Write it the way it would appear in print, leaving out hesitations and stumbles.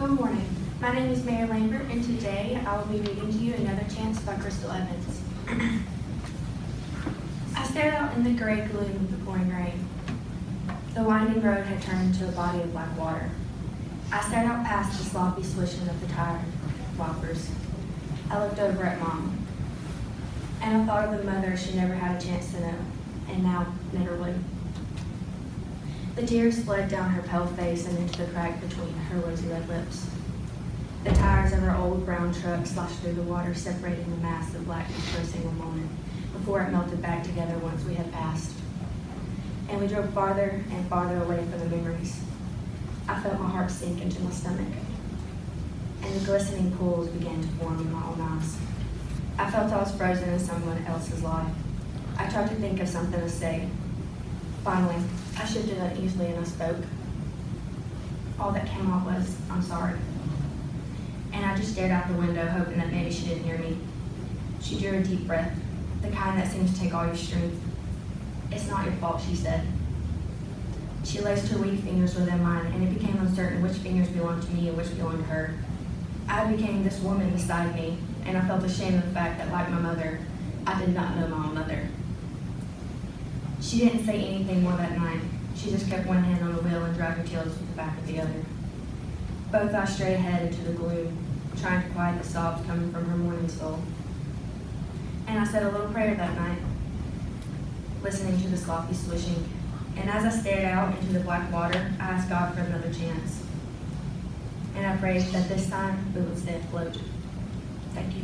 Good morning. My name is Mary Lambert, and today I will be reading to you Another Chance by Crystal Evans. I stared out in the gray gloom of the pouring rain. The winding road had turned into a body of black water. I stared out past the sloppy swishing of the tire whoppers. I looked over at Mom, and I thought of the mother she never had a chance to know, and now never would. The tears flowed down her pale face and into the crack between her rosy red lips. The tires of her old brown truck sloshed through the water, separating the mass of blackness for a single moment, before it melted back together once we had passed. And we drove farther and farther away from the memories. I felt my heart sink into my stomach, and the glistening pools began to form in my own eyes. I felt I was frozen in someone else's life. I tried to think of something to say. Finally, I shifted uneasily and I spoke. All that came out was, "I'm sorry." And I just stared out the window, hoping that maybe she didn't hear me. She drew a deep breath, the kind that seems to take all your strength. "It's not your fault," she said. She laced her weak fingers within mine, and it became uncertain which fingers belonged to me and which belonged to her. I became this woman beside me, and I felt ashamed of the fact that, like my mother, I did not know my own mother. She didn't say anything more that night. She just kept one hand on the wheel and dragged her tails with the back of the other. Both eyes straight ahead into the gloom, trying to quiet the sobs coming from her mourning soul. And I said a little prayer that night, listening to the sloppy swishing. And as I stared out into the black water, I asked God for another chance. And I prayed that this time we would stay afloat. Thank you.